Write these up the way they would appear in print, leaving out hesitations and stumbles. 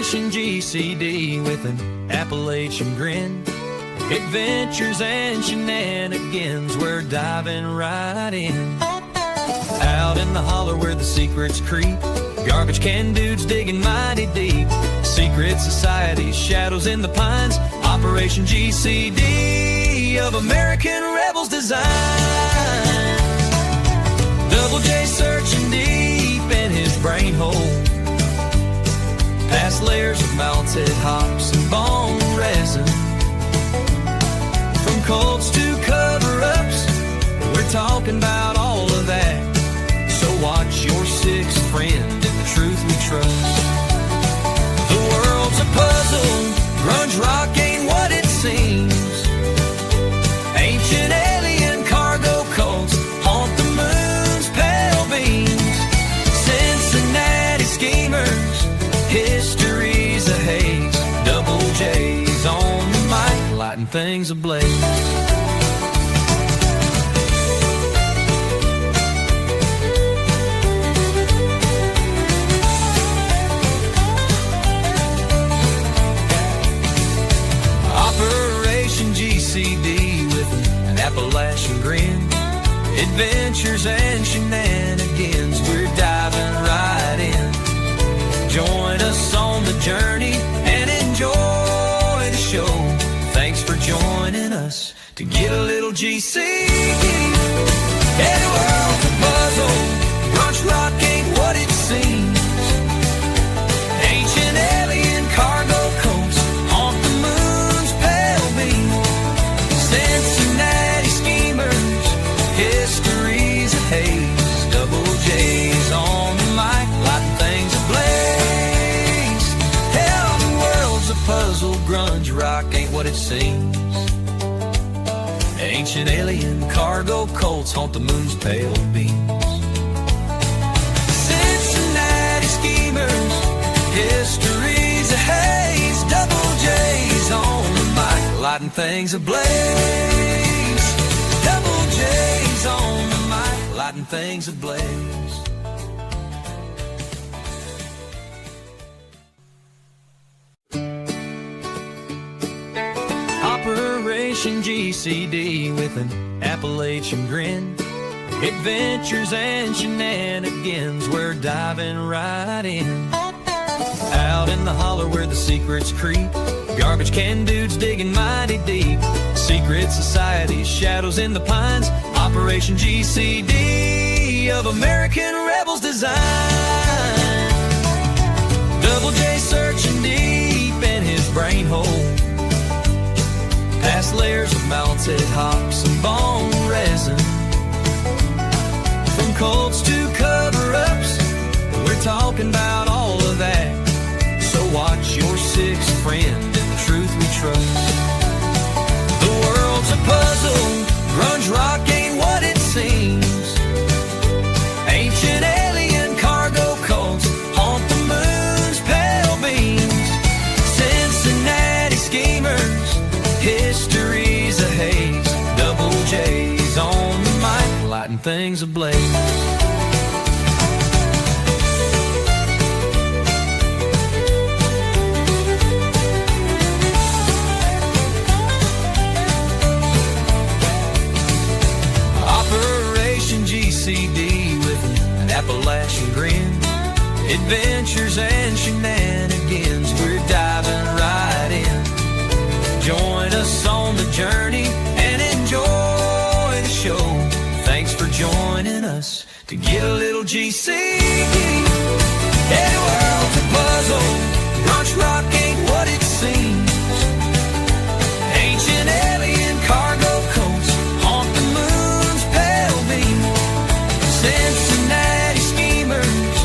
Operation GCD with an Appalachian grin. Adventures and shenanigans, we're diving right in. Out in the holler where the secrets creep, garbage can dudes digging mighty deep. Secret societies, shadows in the pines. Operation GCD of American rebels design. Double J searching deep in his brain hole, past layers of melted hops and bone resin. From cults to cover-ups, we're talking about all of that. So watch your sixth friend in the truth we trust. The world's a puzzle, grunge rock ain't what it seems. Ancient alien cargo cults haunt the moon's pale beams. Cincinnati schemers, history's a haze. Double J's on the mic, lighting things ablaze. Operation GCD with an Appalachian grin. Adventures and shenanigans, we're diving right in. Join us on the journey and enjoy the show. Thanks for joining us to get a little GC. The world's a puzzle, grunge rock ain't what it seems. Ancient alien cargo cults haunt the moon's pale beam. Cincinnati schemers, history's a haze. Double J's on the mic, lighting things ablaze. Hell, the world's a puzzle, grunge rock ain't what it seems. Ancient alien cargo cults haunt the moon's pale beams. Cincinnati schemers, history's a haze. Double J's on the mic, lighting things ablaze. Double J's on the mic, lighting things ablaze. Operation GCD with an Appalachian grin. Adventures and shenanigans, we're diving right in. Out in the holler where the secrets creep, garbage can dudes digging mighty deep. Secret societies, shadows in the pines. Operation GCD of American rebels design. Double J searching deep in his brain hole, past layers of melted hops and bone resin. From cults to cover-ups, we're talking about all of that. So watch your sixth friend in the truth we trust. The world's a puzzle, grunge rock ain't what it seems. Ancient alien cargo cults haunt the moon's pale beams. Cincinnati schemers, history's a haze. Double J's on the mic, lighting things ablaze. Operation GCD with an Appalachian grin. Adventures and shenanigans, we're diving right in. Join us on the journey and enjoy the show. Thanks for joining us to get a little GC. The world's a puzzle, grunge rock ain't what it seems. Ancient alien cargo cults haunt the moon's pale beam. Cincinnati schemers,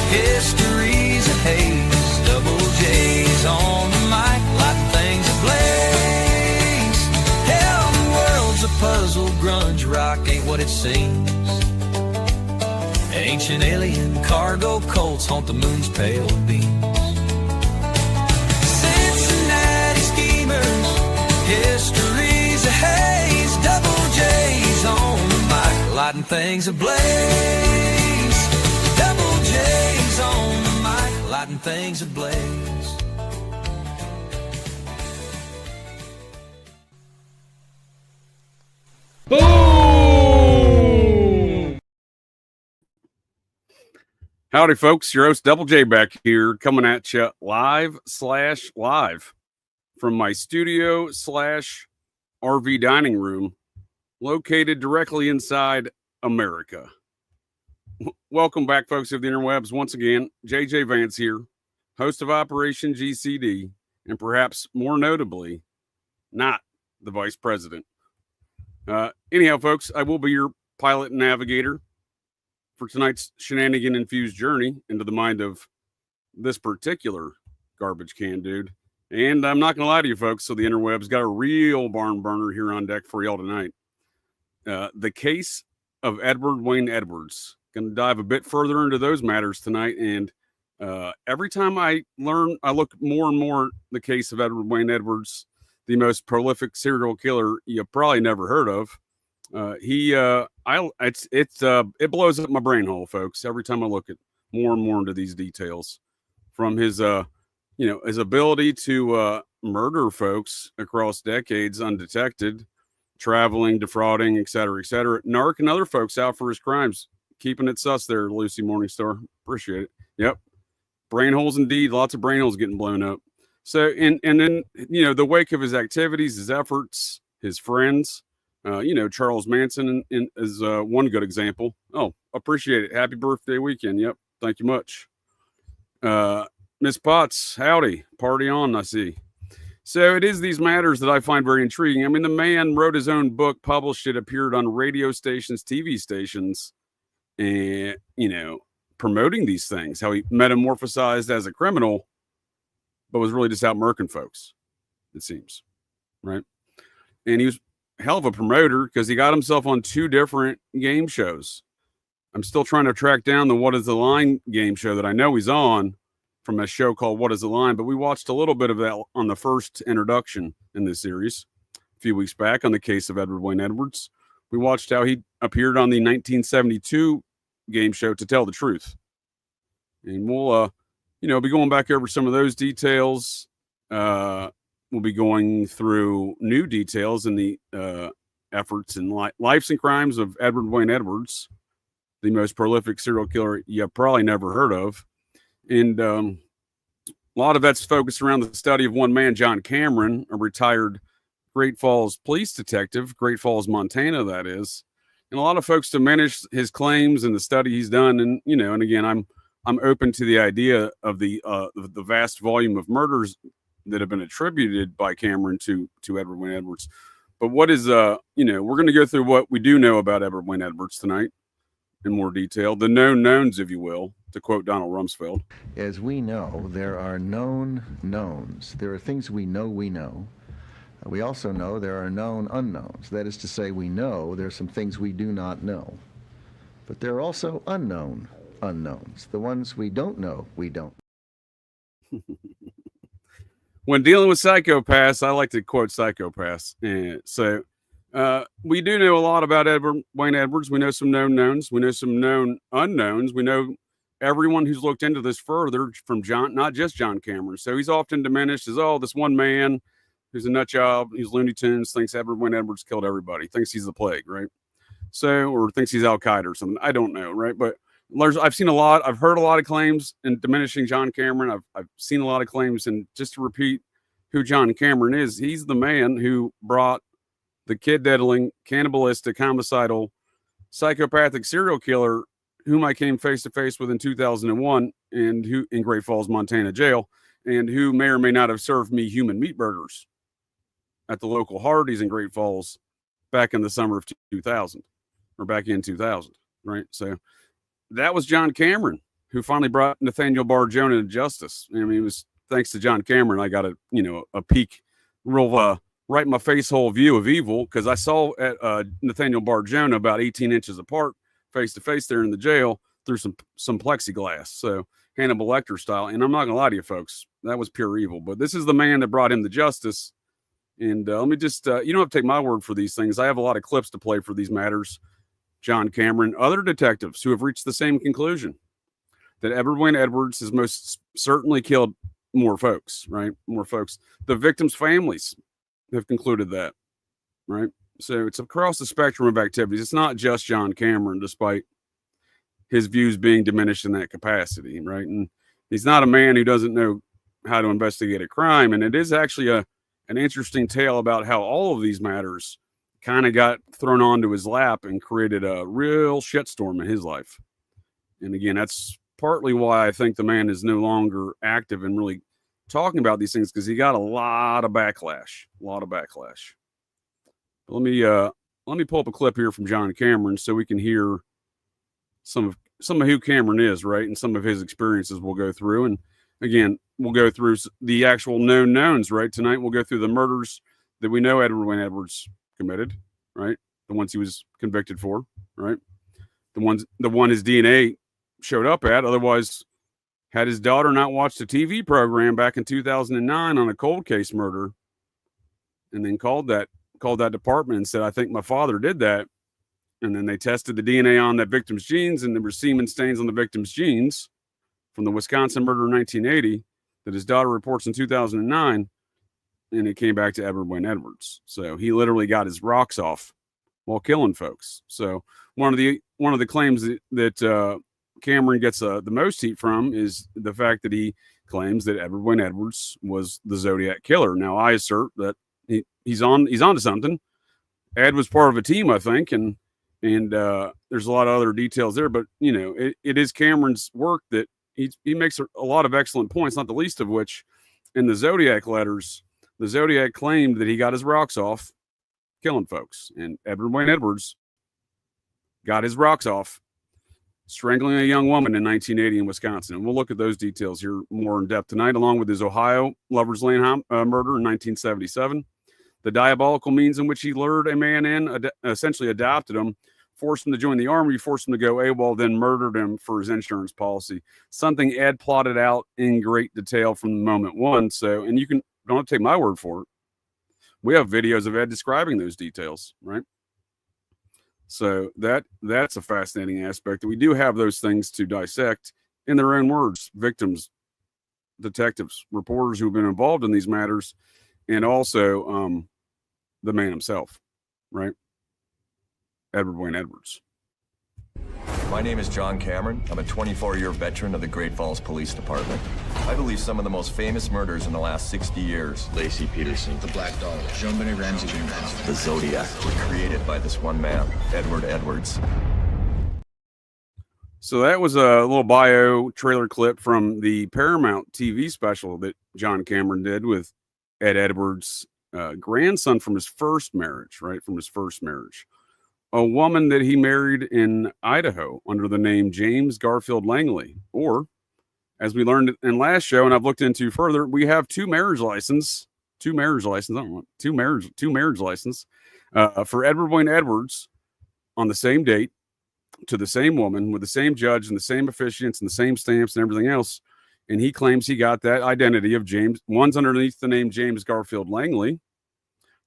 history's a haze. Double J's on the mic, lighting things ablaze. Hell, the world's a puzzle, grunge rock ain't what it seems. Ancient alien cargo cults haunt the moon's pale beams. Cincinnati schemers, history's a haze. Double J's on the mic, lighting things ablaze. Double J's on the mic, lighting things ablaze. Howdy, folks. Your host, Double J, back here, coming at you live from my studio / RV dining room, located directly inside America. Welcome back, folks of the interwebs. Once again, JJ Vance here, host of Operation GCD, and perhaps more notably, not the vice president. Anyhow, folks, I will be your pilot and navigator for tonight's shenanigan-infused journey into the mind of this particular garbage can dude. And I'm not going to lie to you, folks, so the interwebs got a real barn burner here on deck for y'all tonight. The case of Edward Wayne Edwards. Going to dive a bit further into those matters tonight. And every time I look more and more the case of Edward Wayne Edwards, the most prolific serial killer you probably never heard of. It blows up my brain hole, folks, every time I look at more and more into these details, from his his ability to murder folks across decades undetected, traveling, defrauding, etc., narking other folks out for his crimes. Keeping it sus there, Lucy Morningstar. Appreciate it. Yep. Brain holes indeed. Lots of brain holes getting blown up. So, and then, the wake of his activities, his efforts, his friends, Charles Manson is one good example. Oh, appreciate it. Happy birthday weekend. Yep. Thank you much. Miss Potts, howdy. Party on, I see. So it is these matters that I find very intriguing. I mean, the man wrote his own book, published it, appeared on radio stations, TV stations, and, promoting these things, how he metamorphosized as a criminal, but was really just out murking folks, it seems, right? And he was hell of a promoter because he got himself on 2 different game shows. I'm still trying to track down the What is the Line game show that I know he's on from a show called What is the Line, but we watched a little bit of that on the first introduction in this series a few weeks back on the case of Edward Wayne Edwards. We watched how he appeared on the 1972 game show To Tell the Truth. And we'll, be going back over some of those details. We'll be going through new details in the efforts and lives and crimes of Edward Wayne Edwards, the most prolific serial killer you probably never heard of. And a lot of that's focused around the study of one man, John Cameron, a retired Great Falls police detective, Great Falls, Montana, that is. And a lot of folks diminish his claims and the study he's done. And, and again, I'm open to the idea of the vast volume of murders that have been attributed by Cameron to Edward Wayne Edwards. But what is, we're going to go through what we do know about Edward Wayne Edwards tonight in more detail, the known knowns, if you will, to quote Donald Rumsfeld. As we know, there are known knowns. There are things we know we know. We also know there are known unknowns. That is to say, we know there are some things we do not know. But there are also unknown unknowns. The ones we don't know, we don't. When dealing with psychopaths, I like to quote psychopaths. And so we do know a lot about Edward Wayne Edwards. We know some known knowns. We know some known unknowns. We know everyone who's looked into this further from not just John Cameron. So he's often diminished as, this one man who's a nut job, he's Looney Tunes, thinks Edward Wayne Edwards killed everybody, thinks he's the plague, right? So, or thinks he's Al Qaeda or something. I don't know, right? But I've heard a lot of claims in diminishing John Cameron. I've seen a lot of claims, and just to repeat who John Cameron is, he's the man who brought the kid-diddling, cannibalistic, homicidal, psychopathic serial killer whom I came face to face with in 2001 and who in Great Falls, Montana jail, and who may or may not have served me human meat burgers at the local Hardee's in Great Falls back in the summer of 2000, or back in 2000, right? So that was John Cameron, who finally brought Nathaniel Barr Jonah to justice. I mean, it was thanks to John Cameron I got a peek, real right in my face hole view of evil, because I saw Nathaniel Barr Jonah about 18 inches apart, face to face there in the jail through some plexiglass. So Hannibal Lecter style. And I'm not gonna lie to you folks, that was pure evil. But this is the man that brought him to justice. And let me just, you don't have to take my word for these things. I have a lot of clips to play for these matters. John Cameron, other detectives who have reached the same conclusion, that Edward Wayne Edwards has most certainly killed more folks, right? More folks. The victims' families have concluded that, right? So it's across the spectrum of activities. It's not just John Cameron, despite his views being diminished in that capacity, right? And he's not a man who doesn't know how to investigate a crime. And it is actually an interesting tale about how all of these matters kind of got thrown onto his lap and created a real shitstorm in his life. And again, that's partly why I think the man is no longer active and really talking about these things, because he got a lot of backlash. But let me pull up a clip here from John Cameron so we can hear some of who Cameron is, right, and some of his experiences we'll go through. And again, we'll go through the actual known knowns, right? Tonight we'll go through the murders that we know Edward Wayne Edwards committed, right? The ones he was convicted for, right? The one his DNA showed up at. Otherwise, had his daughter not watched a TV program back in 2009 on a cold case murder, and then called that department and said, "I think my father did that," and then they tested the DNA on that victim's genes, and there were semen stains on the victim's genes from the Wisconsin murder in 1980 that his daughter reports in 2009, and it came back to Edward Wayne Edwards. So he literally got his rocks off while killing folks. So one of the claims that Cameron gets the most heat from is the fact that he claims that Edward Wayne Edwards was the Zodiac killer. Now, I assert that he's onto something. Ed was part of a team, I think, and there's a lot of other details there. But it is Cameron's work that he makes a lot of excellent points, not the least of which, in the Zodiac letters, the Zodiac claimed that he got his rocks off killing folks, and Edward Wayne Edwards got his rocks off strangling a young woman in 1980 in Wisconsin. And we'll look at those details here more in depth tonight, along with his Ohio Lover's Lane murder in 1977, the diabolical means in which he lured a man in, essentially adopted him, forced him to join the army, forced him to go AWOL, then murdered him for his insurance policy. Something Ed plotted out in great detail from moment one. So, and you don't have to take my word for it. We have videos of Ed describing those details, right? So that's a fascinating aspect. We do have those things to dissect in their own words. Victims, detectives, reporters who've been involved in these matters, and also the man himself, right? Edward Wayne Edwards. My name is John Cameron. I'm a 24-year veteran of the Great Falls Police Department. I believe some of the most famous murders in the last 60 years, Lacey Peterson, the Black Dog, Jean-Benet Ramsey, the Zodiac, were created by this one man, Edward Edwards. So that was a little bio trailer clip from the Paramount TV special that John Cameron did with Ed Edwards' grandson from his first marriage, right? From his first marriage. A woman that he married in Idaho under the name James Garfield Langley. Or, as we learned in last show, and I've looked into further, we have two marriage license for Edward Wayne Edwards on the same date to the same woman with the same judge and the same officiants and the same stamps and everything else. And he claims he got that identity of James. One's underneath the name James Garfield Langley.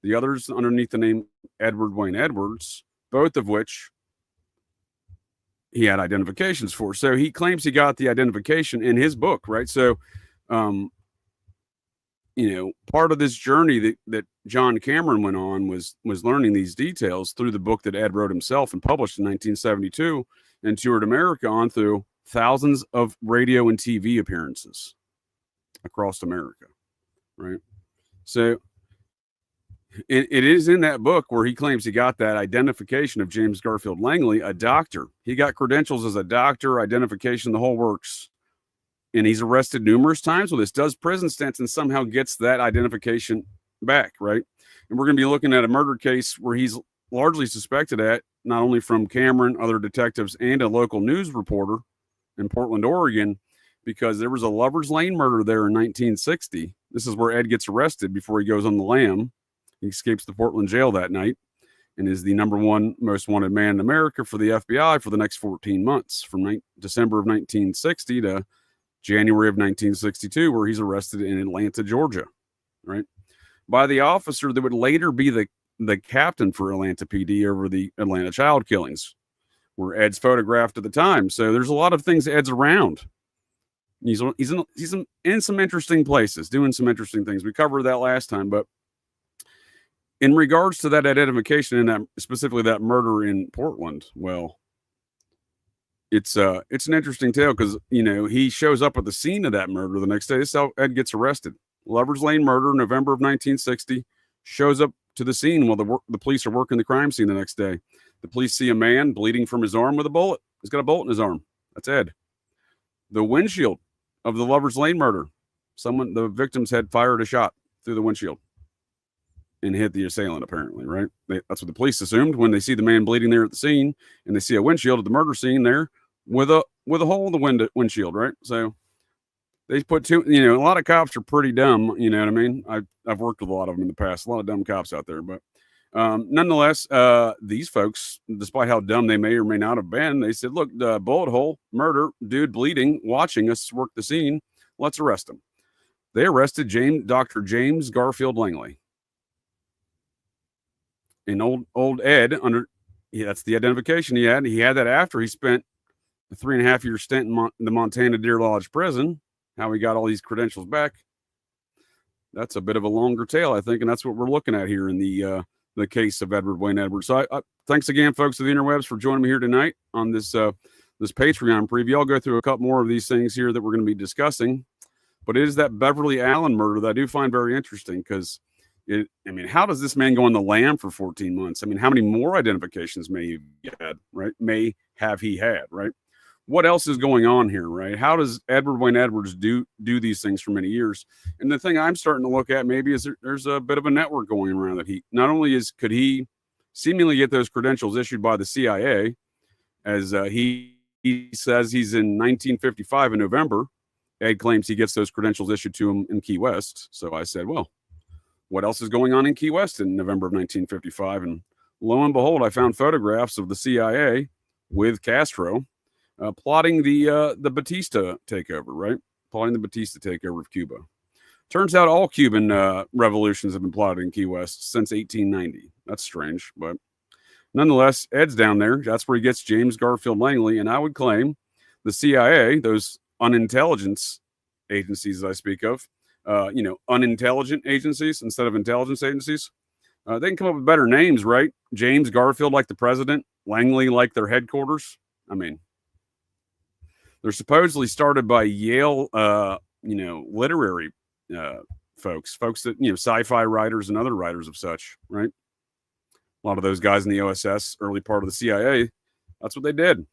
The other's underneath the name Edward Wayne Edwards, both of which he had identifications for. So he claims he got the identification in his book, right? So, part of this journey that John Cameron went on was learning these details through the book that Ed wrote himself and published in 1972 and toured America on through thousands of radio and TV appearances across America, right? So it is in that book where he claims he got that identification of James Garfield Langley, a doctor. He got credentials as a doctor, identification, the whole works. And he's arrested numerous times with this, does prison stints, and somehow gets that identification back, right? And we're going to be looking at a murder case where he's largely suspected at, not only from Cameron, other detectives, and a local news reporter in Portland, Oregon, because there was a Lover's Lane murder there in 1960. This is where Ed gets arrested before he goes on the lam. He escapes the Portland jail that night and is the #1 most wanted man in America for the FBI for the next 14 months, from December of 1960 to January of 1962, where he's arrested in Atlanta, Georgia, right? By the officer that would later be the captain for Atlanta PD over the Atlanta child killings, where Ed's photographed at the time. So there's a lot of things Ed's around. He's in some interesting places, doing some interesting things. We covered that last time, but in regards to that identification and that specifically that murder in Portland, well, it's an interesting tale because, you know, he shows up at the scene of that murder the next day. This is how Ed gets arrested. Lovers Lane murder, November of 1960. Shows up to the scene while the police are working the crime scene the next day. The police see a man bleeding from his arm with a bullet. He's got a bullet in his arm. That's Ed. The windshield of the Lovers Lane murder. The victims had fired a shot through the windshield and hit the assailant, apparently, right? That's what the police assumed when they see the man bleeding there at the scene, and they see a windshield at the murder scene there with a hole in the windshield, right? So they put two, you know, a lot of cops are pretty dumb, you know what I mean? I've worked with a lot of them in the past, a lot of dumb cops out there, but nonetheless, these folks, despite how dumb they may or may not have been, they said, look, bullet hole, murder, dude bleeding, watching us work the scene, let's arrest him. They arrested Dr. James Garfield Langley. And old Ed, that's the identification he had. He had that after he spent a 3.5-year stint in the Montana Deer Lodge prison. How he got all these credentials back. That's a bit of a longer tale, I think, and that's what we're looking at here in the case of Edward Wayne Edwards. So thanks again, folks of the interwebs, for joining me here tonight on this Patreon preview. I'll go through a couple more of these things here that we're going to be discussing. But it is that Beverly Allen murder that I do find very interesting because, how does this man go on the lam for 14 months? I mean, how many more identifications may he had, right? May have he had, right? What else is going on here, right? How does Edward Wayne Edwards do these things for many years? And the thing I'm starting to look at maybe is there's a bit of a network going around that he not only could he seemingly get those credentials issued by the CIA, as he says he's in 1955 in November. Ed claims he gets those credentials issued to him in Key West. So I said, well, what else is going on in Key West in November of 1955? And lo and behold, I found photographs of the CIA with Castro plotting the Batista takeover, right? Plotting the Batista takeover of Cuba. Turns out all Cuban revolutions have been plotted in Key West since 1890. That's strange, but nonetheless, Ed's down there. That's where he gets James Garfield Langley. And I would claim the CIA, those unintelligence agencies that I speak of, unintelligent agencies instead of intelligence agencies, they can come up with better names, right? James Garfield like the president, Langley like their headquarters. I mean, they're supposedly started by Yale, literary folks that, sci-fi writers and other writers of such, right? A lot of those guys in the OSS, early part of the CIA, that's what they did.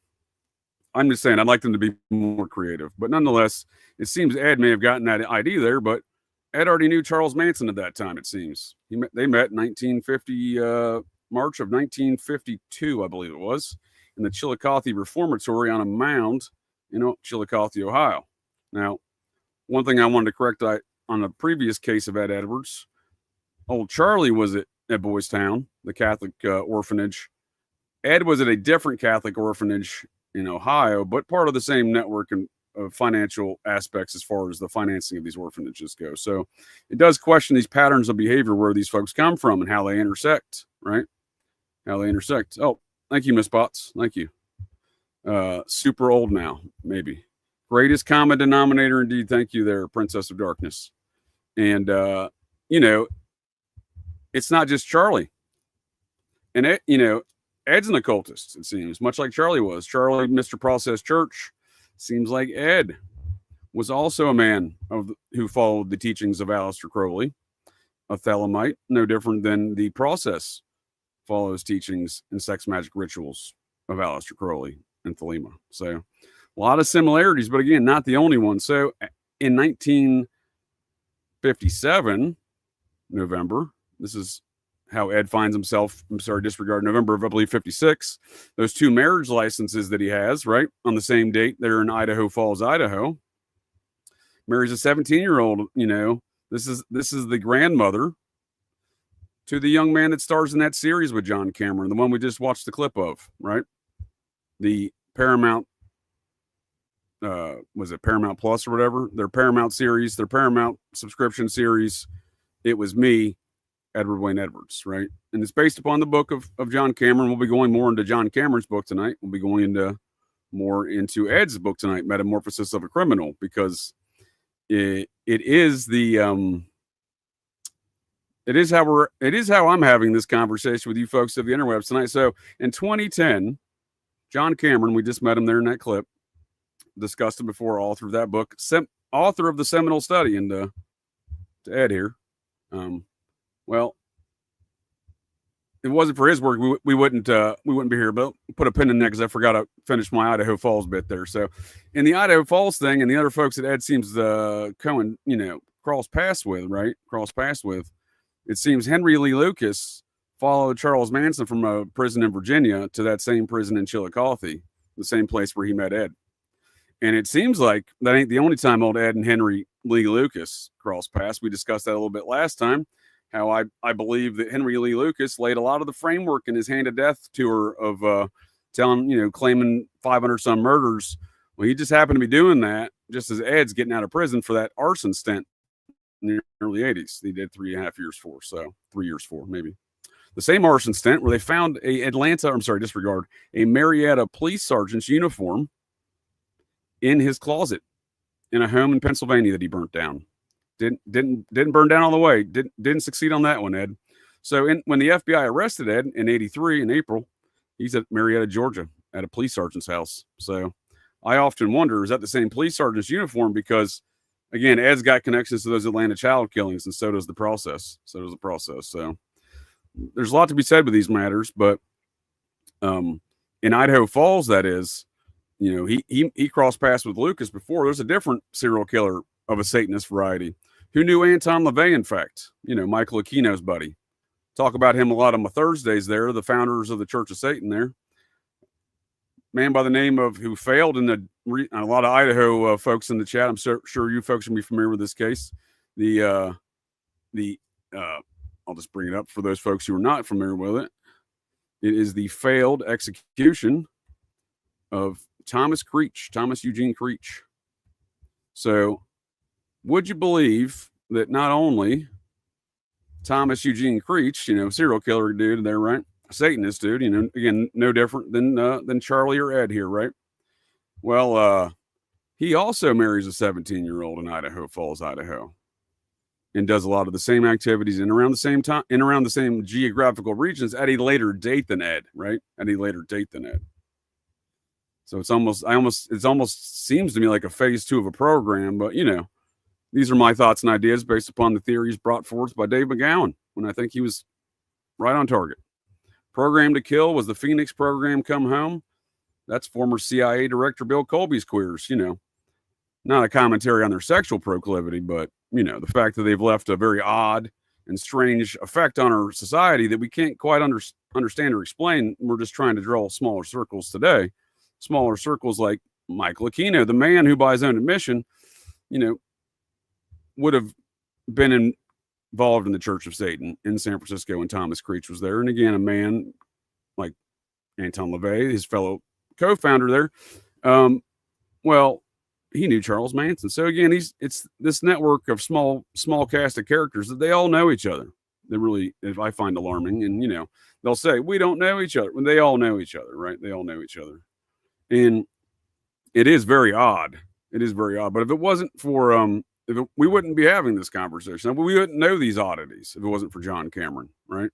I'm just saying I'd like them to be more creative. But nonetheless, it seems Ed may have gotten that ID there, but Ed already knew Charles Manson at that time, it seems. They met in 1950, March of 1952, I believe it was, in the Chillicothe Reformatory on a mound in Chillicothe, Ohio. Now, one thing I wanted to correct on the previous case of Ed Edwards, old Charlie was at Boys Town, the Catholic orphanage. Ed was at a different Catholic orphanage in Ohio, but part of the same network and financial aspects as far as the financing of these orphanages go. So it does question these patterns of behavior, where these folks come from and how they intersect, right? How they intersect. Oh, thank you, Miss Potts. Thank you. Super old now, maybe. Greatest common denominator indeed. Thank you there, Princess of Darkness. And, it's not just Charlie. And, Ed's an occultist, it seems, much like Charlie was. Charlie, Mr. Process Church, seems like Ed was also a man who followed the teachings of Aleister Crowley, a Thelemite, no different than the Process follows teachings and sex magic rituals of Aleister Crowley and Thelema. So a lot of similarities, but again, not the only one. So in 1957, November, this is how Ed finds himself, disregard November of, I believe, 56. Those two marriage licenses that he has, right, on the same date, they're in Idaho Falls, Idaho. Marries a 17-year-old, this is the grandmother to the young man that stars in that series with John Cameron, the one we just watched the clip of, right? The Paramount, was it Paramount Plus or whatever? Their Paramount series, their Paramount subscription series. It Was Me, Edward Wayne Edwards, right? And it's based upon the book of John Cameron. We'll be going more into John Cameron's book tonight. We'll be going more into Ed's book tonight, Metamorphosis of a Criminal, because it is how I'm having this conversation with you folks of the interwebs tonight. So in 2010, John Cameron, we just met him there in that clip, discussed him before, author of that book, author of the seminal study, and to Ed here. Well, if it wasn't for his work, we wouldn't be here. But put a pin in that because I forgot to finish my Idaho Falls bit there. So, in the Idaho Falls thing, and the other folks that Ed seems to cross paths with, it seems Henry Lee Lucas followed Charles Manson from a prison in Virginia to that same prison in Chillicothe, the same place where he met Ed. And it seems like that ain't the only time old Ed and Henry Lee Lucas crossed paths. We discussed that a little bit last time, how I believe that Henry Lee Lucas laid a lot of the framework in his Hand of Death tour of claiming 500 some murders. Well, he just happened to be doing that just as Ed's getting out of prison for that arson stint in the early 80s. He did 3.5 years for, so 3 years for, maybe. The same arson stint where they found a Marietta police sergeant's uniform in his closet in a home in Pennsylvania that he burnt down. Didn't burn down all the way. Didn't succeed on that one, Ed. So when the FBI arrested Ed in '83 in April, he's at Marietta, Georgia, at a police sergeant's house. So I often wonder, is that the same police sergeant's uniform? Because again, Ed's got connections to those Atlanta child killings, and so does the process. So there's a lot to be said with these matters, but in Idaho Falls, that is, he crossed paths with Lucas before. There's a different serial killer of a Satanist variety who knew Anton LaVey, in fact, Michael Aquino's buddy. Talk about him a lot on my Thursdays there, the founders of the Church of Satan there. Man by the name of, who failed in a lot of Idaho folks in the chat. I'm sure you folks will be familiar with this case. I'll just bring it up for those folks who are not familiar with it. It is the failed execution of Thomas Eugene Creech. So, would you believe that not only Thomas Eugene Creech, serial killer dude there, right? Satanist dude, again, no different than Charlie or Ed here, right? Well, he also marries a 17-year-old in Idaho Falls, Idaho, and does a lot of the same activities in around the same time, in around the same geographical regions at a later date than Ed, right? So it almost seems to me like a phase 2 of a program, but these are my thoughts and ideas based upon the theories brought forth by Dave McGowan when I think he was right on target. Program to Kill was the Phoenix program Come Home. That's former CIA Director Bill Colby's queers, not a commentary on their sexual proclivity, but, the fact that they've left a very odd and strange effect on our society that we can't quite understand or explain. We're just trying to draw smaller circles today. Smaller circles like Michael Aquino, the man who, by his own admission, would have been involved in the Church of Satan in San Francisco when Thomas Creech was there. And again, a man like Anton LaVey, his fellow co-founder there, he knew Charles Manson. So again, it's this network of small cast of characters that they all know each other. They really, if I find alarming, and they'll say we don't know each other when they all know each other, right? They all know each other, and it is very odd. But if it wasn't for we wouldn't be having this conversation. We wouldn't know these oddities if it wasn't for John Cameron, right?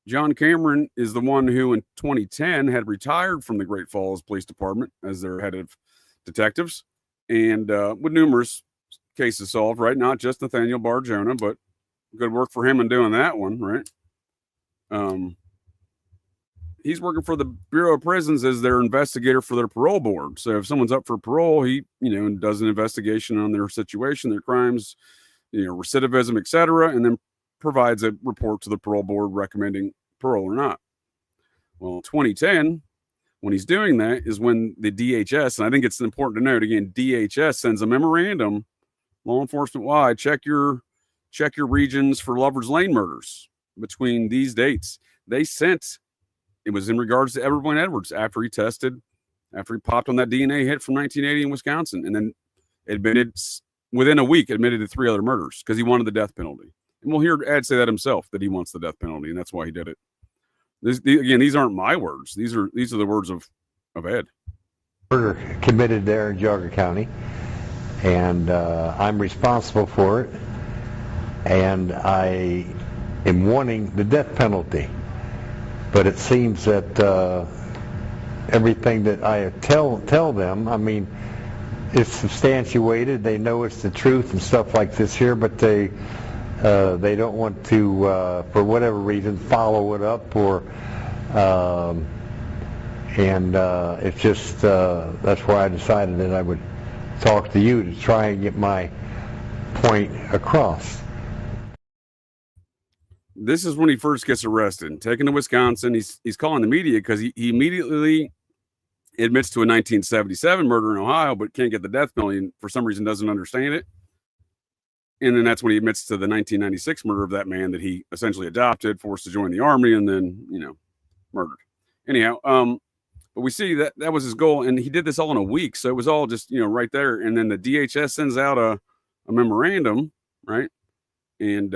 John Cameron is the one who in 2010 had retired from the Great Falls Police Department as their head of detectives, and with numerous cases solved, right? Not just Nathaniel Barjona, but good work for him in doing that one, right? He's working for the Bureau of Prisons as their investigator for their parole board. So if someone's up for parole, he, does an investigation on their situation, their crimes, recidivism, etc., and then provides a report to the parole board recommending parole or not. Well, 2010, when he's doing that, is when the DHS, and I think it's important to note again, DHS sends a memorandum, law enforcement wide, check your regions for Lover's Lane murders between these dates. They sent. It was in regards to Edward Wayne Edwards after he popped on that DNA hit from 1980 in Wisconsin, and then within a week admitted to 3 other murders because he wanted the death penalty. And we'll hear Ed say that himself, that he wants the death penalty, and that's why he did it. These aren't my words. These are the words of Ed. Murder committed there in Geauga County, and I'm responsible for it, and I am wanting the death penalty. But it seems that everything that I tell them. I mean, it's substantiated. They know it's the truth and stuff like this here, but they don't want to, for whatever reason, follow it up or. It's just that's why I decided that I would talk to you to try and get my point across. This is when he first gets arrested, taken to Wisconsin. He's calling the media because he immediately admits to a 1977 murder in Ohio, but can't get the death penalty and for some reason doesn't understand it. And then that's when he admits to the 1996 murder of that man that he essentially adopted, forced to join the army, and then, murdered. Anyhow, but we see that was his goal, and he did this all in a week, so it was all just, right there. And then the DHS sends out a memorandum, right? And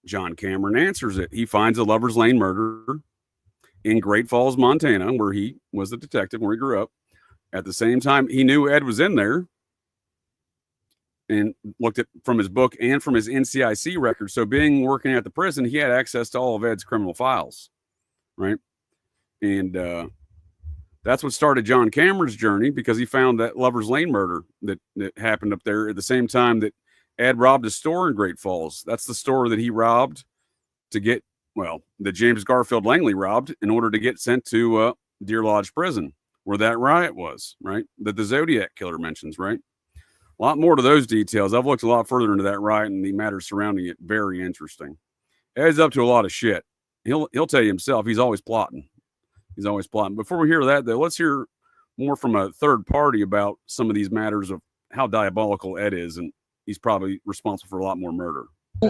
John Cameron answers it. He finds a Lover's Lane murder in Great Falls, Montana, where he was a detective, where he grew up. At the same time, he knew Ed was in there and looked at from his book and from his NCIC record. So working at the prison, he had access to all of Ed's criminal files, right? And that's what started John Cameron's journey, because he found that Lover's Lane murder that happened up there at the same time that Ed robbed a store in Great Falls. That's the store that he robbed to get, that James Garfield Langley robbed in order to get sent to Deer Lodge Prison, where that riot was, right? That the Zodiac killer mentions, right? A lot more to those details. I've looked a lot further into that riot and the matters surrounding it. Very interesting. Ed's up to a lot of shit. He'll tell you himself. He's always plotting. He's always plotting. Before we hear that, though, let's hear more from a third party about some of these matters of how diabolical Ed is, and he's probably responsible for a lot more murder.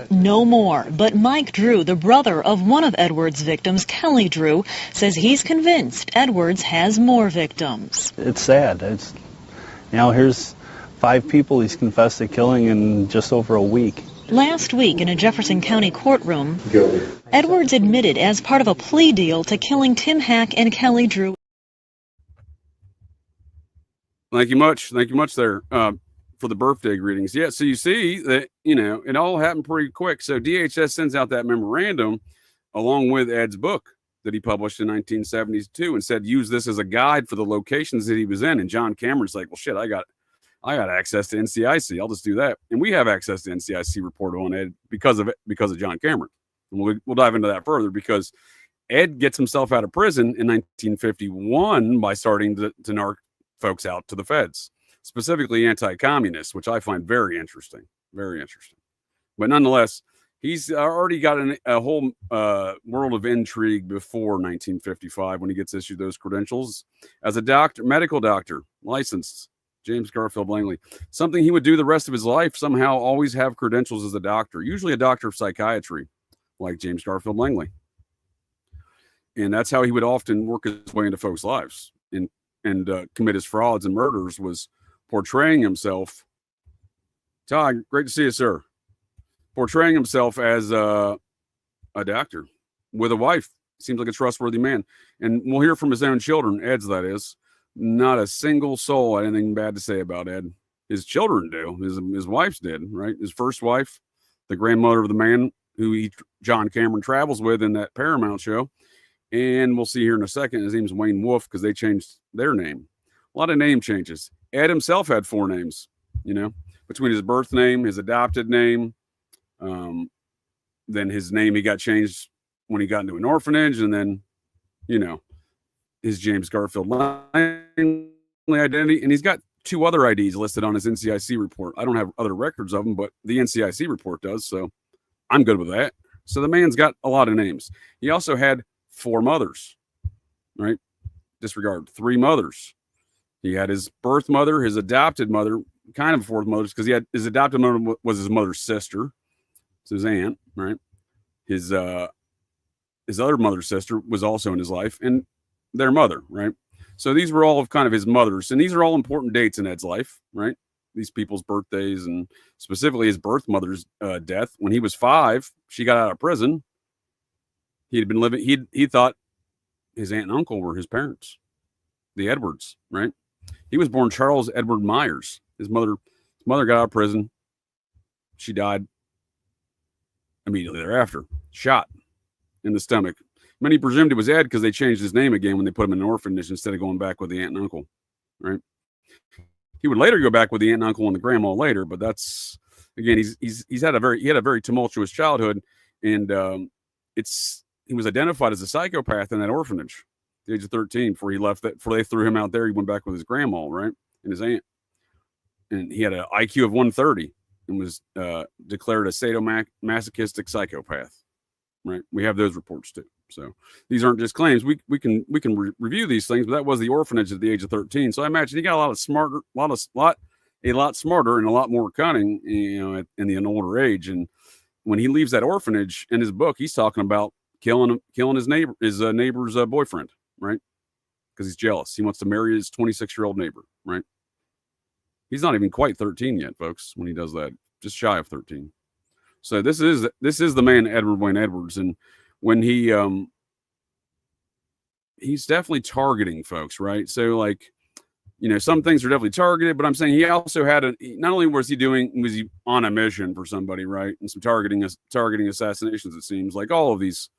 No more. But Mike Drew, the brother of one of Edwards' victims, Kelly Drew, says he's convinced Edwards has more victims. It's sad. Here's 5 people he's confessed to killing in just over a week. Last week in a Jefferson County courtroom, Edwards admitted as part of a plea deal to killing Tim Hack and Kelly Drew. Thank you much there for the birthday greetings. Yeah, so you see that, it all happened pretty quick. So DHS sends out that memorandum along with Ed's book that he published in 1972 and said, use this as a guide for the locations that he was in. And John Cameron's like, well, shit, I got access to NCIC. I'll just do that. And we have access to NCIC report on Ed because of John Cameron. And we'll dive into that further, because Ed gets himself out of prison in 1951 by starting to narc folks out to the feds, specifically anti-communists, which I find very interesting. Very interesting. But nonetheless, he's already got a whole world of intrigue before 1955 when he gets issued those credentials as a doctor, medical doctor, licensed. James Garfield Langley. Something he would do the rest of his life, somehow always have credentials as a doctor, usually a doctor of psychiatry, like James Garfield Langley. And that's how he would often work his way into folks' lives and commit his frauds and murders, was portraying himself. Todd, great to see you, sir. Portraying himself as a doctor with a wife. Seems like a trustworthy man. And we'll hear from his own children, Ed's that is. Not a single soul had anything bad to say about Ed. His children do. His wife's did, right? His first wife, the grandmother of the man who John Cameron travels with in that Paramount show. And we'll see here in a second, his name's Wayne Wolf, because they changed their name. A lot of name changes. Ed himself had 4 names, between his birth name, his adopted name, then his name he got changed when he got into an orphanage, and then, his James Garfield Langley identity. And he's got 2 other IDs listed on his NCIC report. I don't have other records of them, but the NCIC report does, so I'm good with that. So the man's got a lot of names. He also had 4 mothers, right? Disregard 3 mothers. He had his birth mother, his adopted mother, kind of 4th mother, because he had his adopted mother was his mother's sister, so his aunt, right? His other mother's sister was also in his life, and their mother, right? So these were all of kind of his mothers, and these are all important dates in Ed's life, right? These people's birthdays, and specifically his birth mother's death. When he was 5, she got out of prison. He had been living, he thought his aunt and uncle were his parents, the Edwards, right? He was born Charles Edward Myers. His mother got out of prison. She died immediately thereafter, shot in the stomach. Many presumed it was Ed because they changed his name again when they put him in an orphanage instead of going back with the aunt and uncle, right? He would later go back with the aunt and uncle and the grandma later, but that's, again, he had a very tumultuous childhood, and he was identified as a psychopath in that orphanage at the age of 13 before they threw him out there. He went back with his grandma, right, and his aunt, and he had an IQ of 130 and was declared a sadomasochistic psychopath. Right, we have those reports too. So these aren't just claims. We can review these things, but that was the orphanage at the age of 13. So I imagine he got a lot smarter and a lot more cunning, in an older age. And when he leaves that orphanage, in his book, he's talking about killing his neighbor's boyfriend, right? Because he's jealous. He wants to marry his 26-year-old neighbor, right? He's not even quite 13 yet, folks, when he does that, just shy of 13. So this is the man, Edward Wayne Edwards, and when he's definitely targeting folks, right? So some things are definitely targeted, but I'm saying he also had not only was he on a mission for somebody, right? And some targeting assassinations, it seems like all of these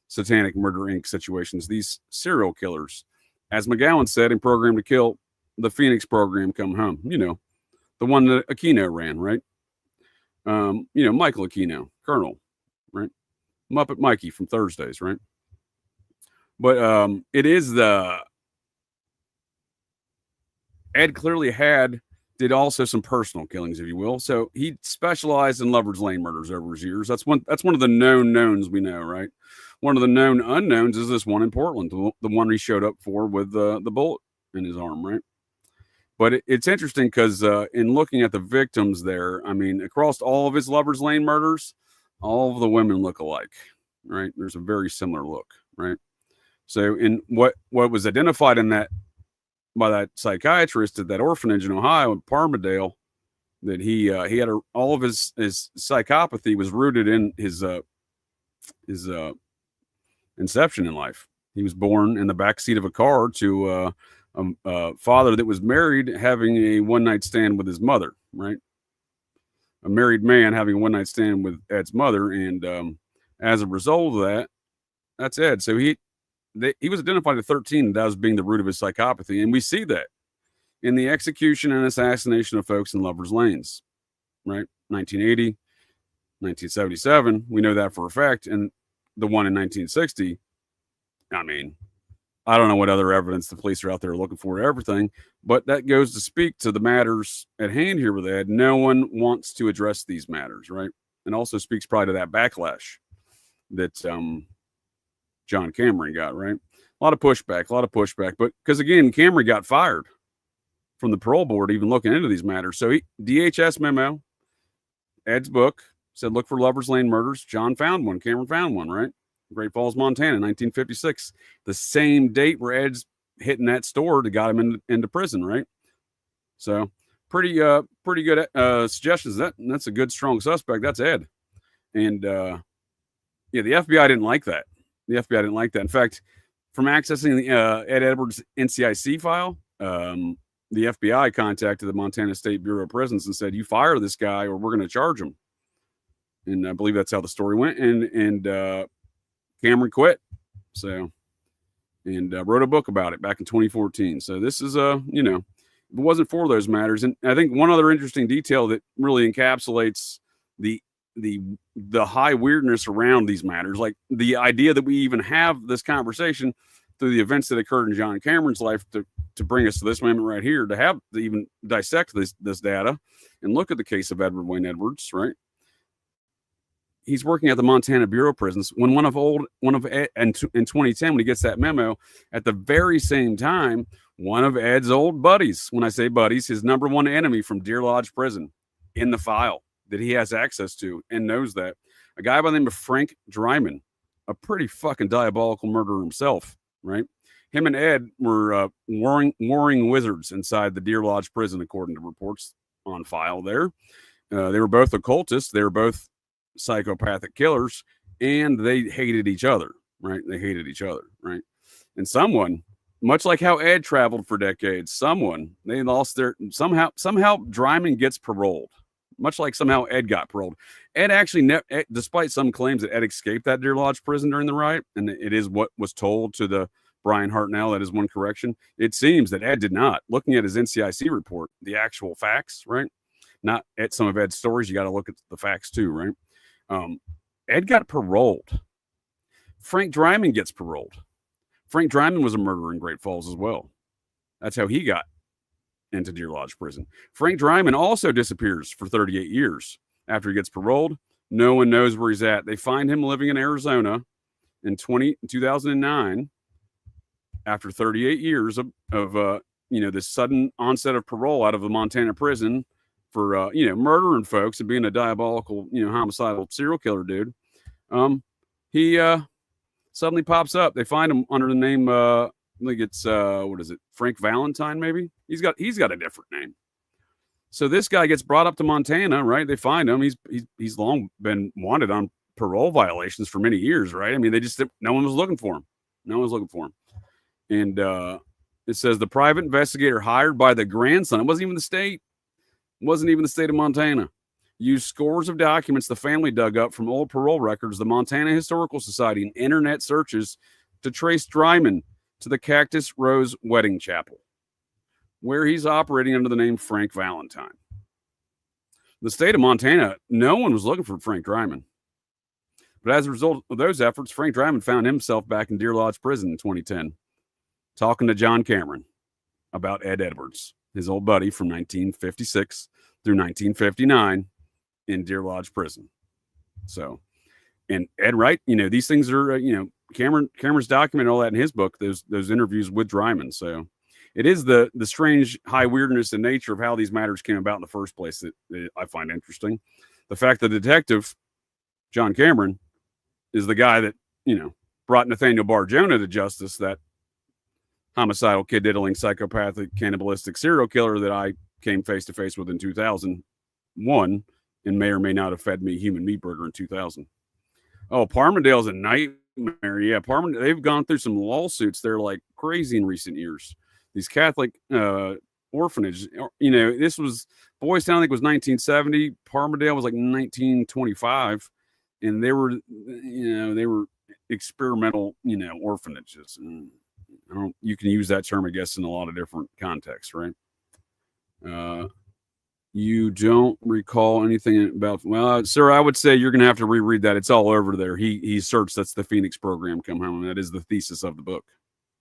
Satanic Murder Inc. situations, these serial killers, as McGowan said in Program to Kill, the Phoenix program come home, the one that Aquino ran, right? Michael Aquino, Colonel, right? Muppet Mikey from Thursdays, right? But it is Ed clearly did also some personal killings, if you will. So he specialized in Lover's Lane murders over his years. That's one of the known knowns we know, right? One of the known unknowns is this one in Portland, the one he showed up for with the bullet in his arm, right? But it's interesting because in looking at the victims there, I mean, across all of his Lover's Lane murders, all of the women look alike, right? There's a very similar look, right? So in what was identified by that psychiatrist at that orphanage in Ohio, in Palmerdale, that he had all of his psychopathy was rooted in his inception in life. He was born in the backseat of a car to a father that was married having a one-night stand with his mother, right? A married man having a one-night stand with Ed's mother, and as a result of that, that's Ed. So he was identified at 13 as being the root of his psychopathy, and we see that in the execution and assassination of folks in Lover's Lanes, right? 1980, 1977, we know that for a fact, and the one in 1960, I mean, I don't know what other evidence the police are out there looking for, everything, but that goes to speak to the matters at hand here with Ed. No one wants to address these matters, right? And also speaks probably to that backlash that John Cameron got, right? A lot of pushback, but because again, Cameron got fired from the parole board, even looking into these matters. So DHS memo, Ed's book said, look for Lover's Lane murders. Cameron found one, right? Great Falls, Montana, 1956, the same date where Ed's hitting that store that got him into prison, right? So pretty good suggestions. That's a good, strong suspect. That's Ed. And the FBI didn't like that. In fact, from accessing the Ed Edwards NCIC file, the FBI contacted the Montana State Bureau of Prisons and said, you fire this guy or we're going to charge him. And I believe that's how the story went. And Cameron quit, and wrote a book about it back in 2014. So this is if it wasn't for those matters, and I think one other interesting detail that really encapsulates the high weirdness around these matters, like the idea that we even have this conversation through the events that occurred in John Cameron's life to bring us to this moment right here, to even dissect this data and look at the case of Edward Wayne Edwards, right? He's working at the Montana Bureau of Prisons when in 2010, when he gets that memo, at the very same time, one of Ed's old buddies, when I say buddies, his number one enemy from Deer Lodge Prison, in the file that he has access to and knows that, a guy by the name of Frank Dryman, a pretty fucking diabolical murderer himself, right? Him and Ed were warring wizards inside the Deer Lodge Prison, according to reports on file there. They were both occultists. They were both psychopathic killers, and they hated each other, right? And someone, much like how Ed traveled for decades, somehow Dryman gets paroled, much like somehow Ed got paroled. Ed actually, despite some claims that Ed escaped that Deer Lodge prison during the riot, and it is what was told to the Brian Hartnell, that is one correction. It seems that Ed did not. Looking at his NCIC report, the actual facts, right? Not at some of Ed's stories. You got to look at the facts too, right? Ed got paroled. Frank Dryman gets paroled. Frank Dryman was a murderer in Great Falls as well. That's how he got into Deer Lodge prison. Frank Dryman also disappears for 38 years after he gets paroled. No one knows where he's at. They find him living in Arizona in 2009 after 38 years of this sudden onset of parole out of the Montana prison for murdering folks and being a diabolical, homicidal serial killer dude. He suddenly pops up. They find him under the name I think it's Frank Valentine, maybe. He's got a different name. So this guy gets brought up to Montana, right? They find him. He's long been wanted on parole violations for many years, right? I mean, no one was looking for him. No one was looking for him. And it says the private investigator hired by the grandson, it wasn't even the state of Montana, used scores of documents the family dug up from old parole records, the Montana Historical Society, and internet searches to trace Dryman to the Cactus Rose Wedding Chapel, where he's operating under the name Frank Valentine. The state of Montana, no one was looking for Frank Dryman. But as a result of those efforts, Frank Dryman found himself back in Deer Lodge Prison in 2010, talking to John Cameron about Ed Edwards, his old buddy from 1956 through 1959 in Deer Lodge Prison. So, and Ed Wright, these things are, Cameron's documented all that in his book, those interviews with Dryman. So it is the strange high weirdness and nature of how these matters came about in the first place that I find interesting. The fact that the detective, John Cameron, is the guy that, brought Nathaniel Bar-Jonah to justice, that homicidal, kid-diddling, psychopathic, cannibalistic serial killer that I came face-to-face with in 2001 and may or may not have fed me human meat burger in 2000. Oh, Parmondale's a nightmare. Yeah, they've gone through some lawsuits. They're like crazy in recent years. These Catholic orphanage, this was, Boys Town, I think, was 1970. Parmondale was like 1925. And they were experimental, orphanages. And you can use that term, I guess, in a lot of different contexts, right? You don't recall anything about, well, sir, I would say you're going to have to reread that. It's all over there. He searched, that's the Phoenix program come home. And that is the thesis of the book.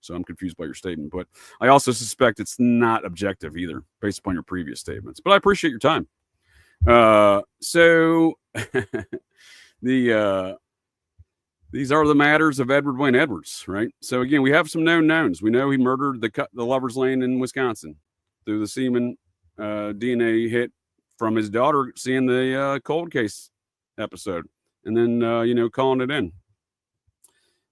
So I'm confused by your statement, but I also suspect it's not objective either based upon your previous statements, but I appreciate your time. So these are the matters of Edward Wayne Edwards, right? So again, we have some known knowns. We know he murdered the Lover's Lane in Wisconsin through the semen DNA hit from his daughter seeing the cold case episode and then, calling it in.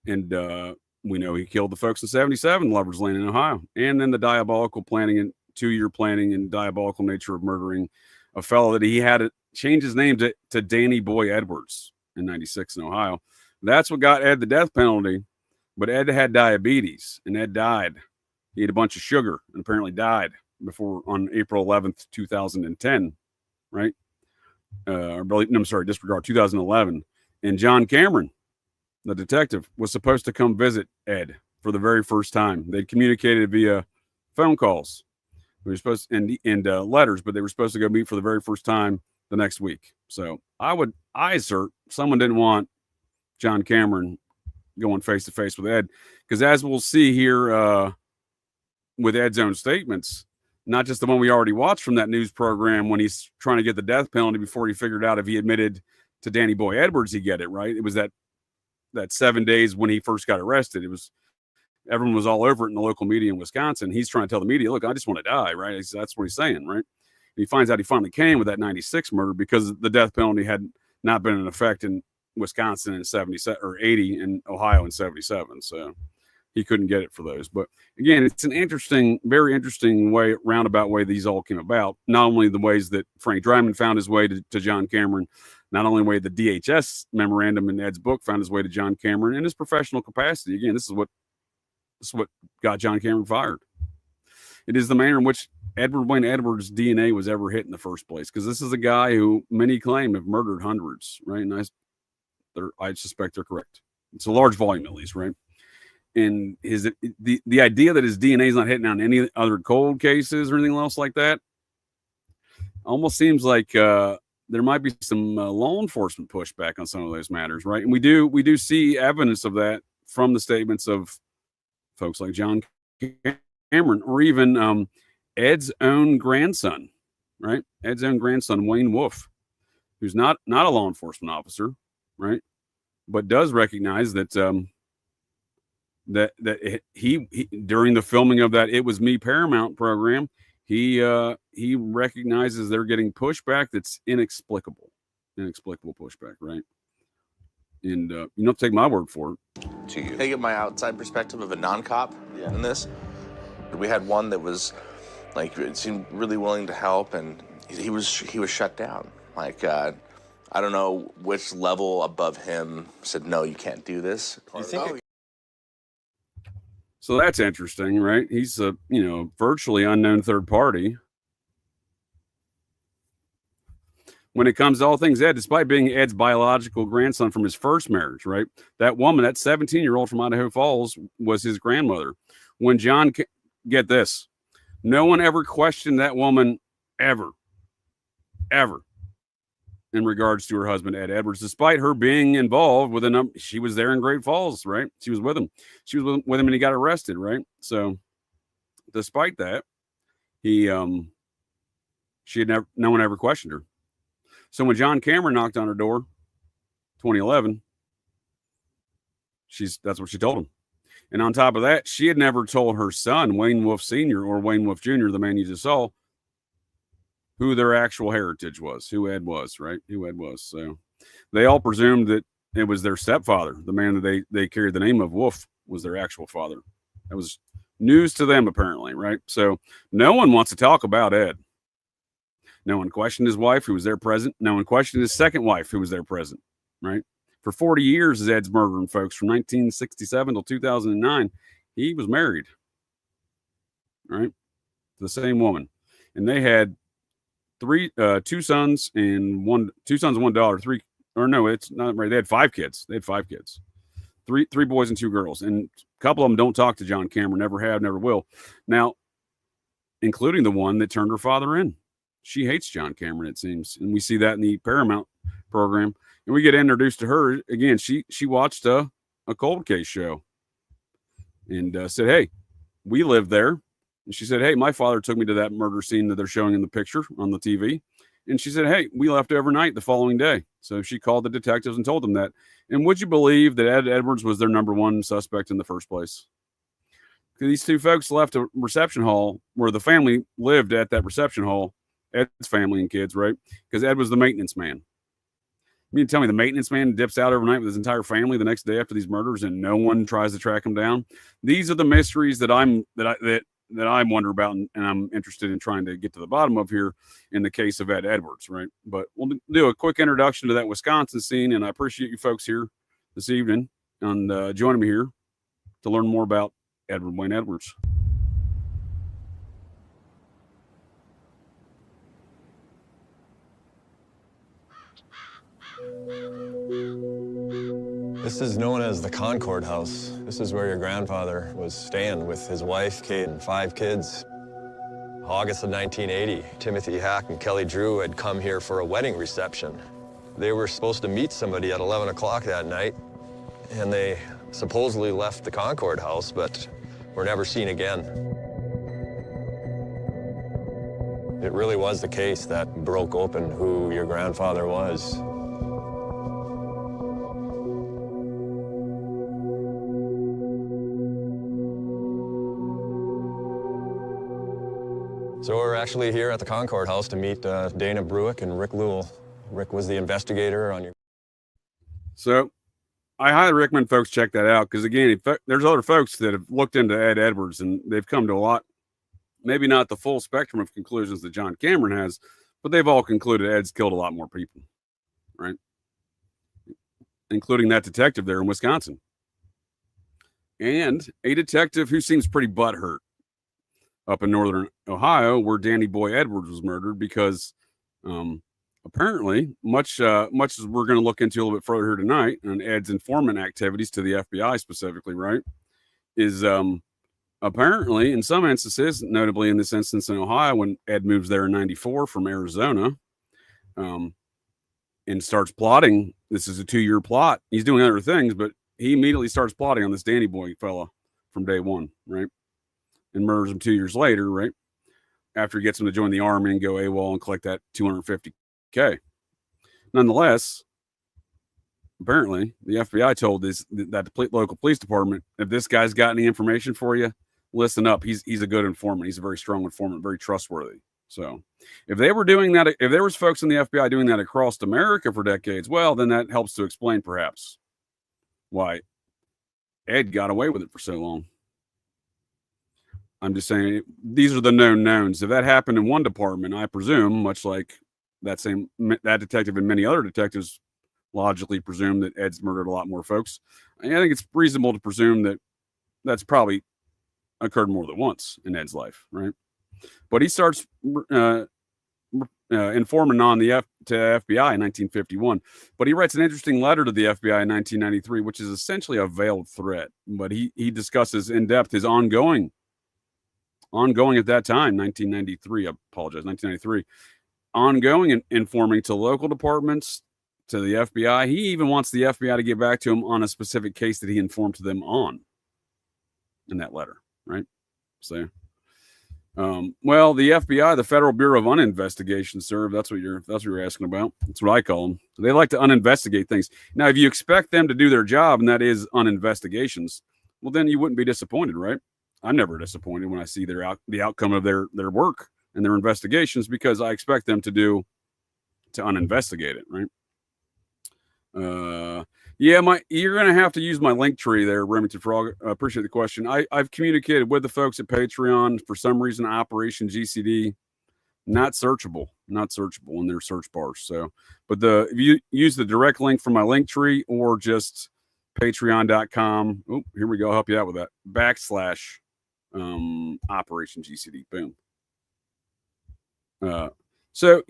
And we know he killed the folks in 77, Lover's Lane in Ohio. And then the diabolical planning and 2-year planning and diabolical nature of murdering a fellow that he had to change his name to Danny Boy Edwards in 96 in Ohio. That's what got Ed the death penalty. But Ed had diabetes and Ed died. He ate a bunch of sugar and apparently died on April 11th, 2010, right? Disregard 2011. And John Cameron, the detective, was supposed to come visit Ed for the very first time. They'd communicated via phone calls. We were supposed and letters, but they were supposed to go meet for the very first time the next week. So I assert someone didn't want John Cameron going face to face with Ed, because as we'll see here with Ed's own statements, not just the one we already watched from that news program when he's trying to get the death penalty before he figured out if he admitted to Danny Boy Edwards, he'd get it, right? It was that 7 days when he first got arrested. Everyone was all over it in the local media in Wisconsin. He's trying to tell the media, look, I just want to die, right? That's what he's saying, right? And he finds out he finally came with that 96 murder because the death penalty had not been in effect in Wisconsin in 77 or 80 in Ohio in 77. So he couldn't get it for those. But again, it's an interesting, very interesting roundabout way these all came about. Not only the ways that Frank Dryman found his way to John Cameron, not only the way the DHS memorandum in Ed's book found his way to John Cameron in his professional capacity. Again, this is what got John Cameron fired. It is the manner in which Edward Wayne Edwards' DNA was ever hit in the first place, because this is a guy who many claim have murdered hundreds, right? And I suspect they're correct. It's a large volume, at least, right? And the idea that his DNA is not hitting on any other cold cases or anything else like that almost seems like there might be some law enforcement pushback on some of those matters, right? And we do see evidence of that from the statements of folks like John Cameron, or even Ed's own grandson, right? Ed's own grandson, Wayne Wolf, who's not a law enforcement officer, right? But does recognize that that he during the filming of that It Was Me Paramount program, he recognizes they're getting pushback that's inexplicable pushback, right? And you don't have to take my word for it. To you, I get my outside perspective of a non-cop in this. We had one that was like, it seemed really willing to help, and he was shut down. Like, I don't know which level above him said, no, you can't do this. You think so that's interesting, right? He's a virtually unknown third party. When it comes to all things Ed, despite being Ed's biological grandson from his first marriage, right? That woman, that 17-year-old from Idaho Falls, was his grandmother. When John, get this, no one ever questioned that woman ever in regards to her husband, Ed Edwards, despite her being involved with she was there in Great Falls, right? She was with him. She was with him and he got arrested, right? So despite that, no one ever questioned her. So when John Cameron knocked on her door, 2011, that's what she told him. And on top of that, she had never told her son, Wayne Wolf Sr. or Wayne Wolf Jr., the man you just saw, who their actual heritage was, who Ed was, right? Who Ed was. So they all presumed that it was their stepfather, the man that they carried the name of, Wolf, was their actual father. That was news to them, apparently, right? So no one wants to talk about Ed. No one questioned his wife, who was there present. No one questioned his second wife, who was there present, right? For 40 years, Ed's murdering folks. From 1967 till 2009, he was married, right, to the same woman. And they had two sons and one daughter. It's not right. They had 5 kids. Three boys and 2 girls. And a couple of them don't talk to John Cameron, never have, never will. Now, including the one that turned her father in. She hates John Cameron, it seems. And we see that in the Paramount program. And we get introduced to her again. She watched a cold case show and said, hey, we live there. And she said, hey, my father took me to that murder scene that they're showing in the picture on the TV. And she said, hey, we left overnight the following day. So she called the detectives and told them that. And would you believe that Ed Edwards was their number 1 suspect in the first place? These 2 folks left a reception hall where the family lived at that reception hall, Ed's family and kids, right? Because Ed was the maintenance man. You mean to tell me the maintenance man dips out overnight with his entire family the next day after these murders and no one tries to track him down? These are the mysteries that I wonder about and I'm interested in trying to get to the bottom of here in the case of Ed Edwards, right? But we'll do a quick introduction to that Wisconsin scene, and I appreciate you folks here this evening and joining me here to learn more about Edward Wayne Edwards. This is known as the Concord House. This is where your grandfather was staying with his wife, Kate, and 5 kids. August of 1980, Timothy Hack and Kelly Drew had come here for a wedding reception. They were supposed to meet somebody at 11 o'clock that night, and they supposedly left the Concord House, but were never seen again. It really was the case that broke open who your grandfather was. So we're actually here at the Concord House to meet Dana Bruick and Rick Lewell. Rick was the investigator on your... So I highly recommend folks check that out, because again, there's other folks that have looked into Ed Edwards and they've come to a lot, maybe not the full spectrum of conclusions that John Cameron has, but they've all concluded Ed's killed a lot more people, right? Including that detective there in Wisconsin. And a detective who seems pretty butthurt up in northern Ohio, where Danny Boy Edwards was murdered, because apparently, much as we're going to look into a little bit further here tonight, on Ed's informant activities to the FBI specifically, right, is apparently in some instances, notably in this instance in Ohio, when Ed moves there in '94 from Arizona, and starts plotting. This is a 2-year plot. He's doing other things, but he immediately starts plotting on this Danny Boy fella from day one, right? And murders him 2 years later, right? After he gets him to join the army and go AWOL and collect that $250K. Nonetheless, apparently the FBI told that the local police department, if this guy's got any information for you, listen up. He's a good informant. He's a very strong informant, very trustworthy. So if they were doing that, if there was folks in the FBI doing that across America for decades, well, then that helps to explain perhaps why Ed got away with it for so long. I'm just saying, these are the known knowns. If that happened in one department, I presume, much like that detective and many other detectives logically presume that Ed's murdered a lot more folks, I think it's reasonable to presume that that's probably occurred more than once in Ed's life, right? But he starts informing on to FBI in 1951. But he writes an interesting letter to the FBI in 1993, which is essentially a veiled threat. But he discusses in depth his ongoing at that time, 1993, ongoing informing to local departments, to the FBI. He even wants the FBI to get back to him on a specific case that he informed to them on in that letter, right? So, well, the FBI, the Federal Bureau of Uninvestigation, sir, that's what you're asking about. That's what I call them. They like to uninvestigate things. Now, if you expect them to do their job, and that is uninvestigations, well, then you wouldn't be disappointed, right? I'm never disappointed when I see the outcome of their work and their investigations, because I expect them to uninvestigate it, right? Yeah, you're going to have to use my link tree there, Remington Frog. I appreciate the question. I've communicated with the folks at Patreon. For some reason, Operation GCD, not searchable in their search bars. So, but if you use the direct link from my link tree, or just patreon.com. Oh, here we go. I'll help you out with that. / Operation GCD. Boom. So,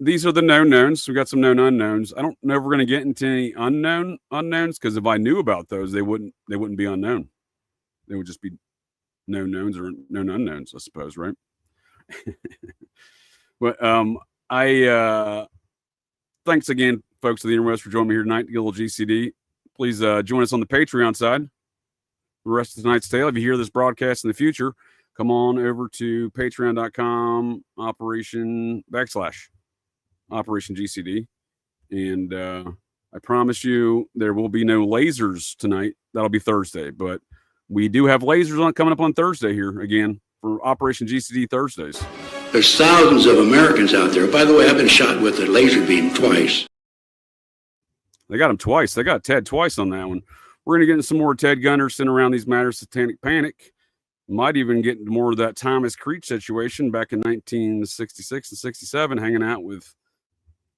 these are the known knowns. We got some known unknowns. I don't know if we're going to get into any unknown unknowns, because if I knew about those, they wouldn't be unknown. They would just be known knowns or known unknowns, I suppose, right? But thanks again, folks of the interwebs, for joining me here tonight to get a little GCD. Please join us on the Patreon side. The rest of tonight's tale. If you hear this broadcast in the future, come on over to patreon.com / Operation GCD. And I promise you there will be no lasers tonight. That'll be Thursday. But we do have lasers coming up on Thursday here again for Operation GCD Thursdays. There's thousands of Americans out there. By the way, I've been shot with a laser beam twice. They got him twice. They got Ted twice on that one. We're going to get into some more Ted Gunderson around these matters, Satanic Panic. Might even get into more of that Thomas Creech situation back in 1966 and 67, hanging out with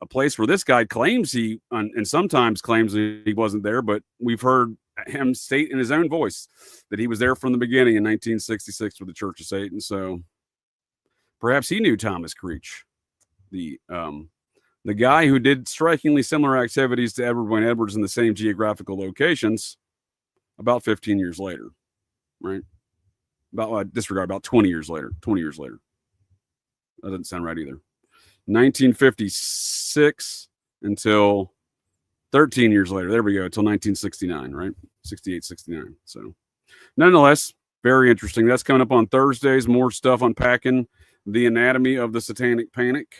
a place where this guy claims and sometimes claims he wasn't there, but we've heard him state in his own voice that he was there from the beginning in 1966 with the Church of Satan. So perhaps he knew Thomas Creech, the guy who did strikingly similar activities to Edward Wayne Edwards in the same geographical locations about 15 years later, right? About 20 years later. That doesn't sound right either. 1956 until 13 years later. There we go. Until 1969, right? 68, 69. So nonetheless, very interesting. That's coming up on Thursdays. More stuff unpacking the anatomy of the Satanic Panic.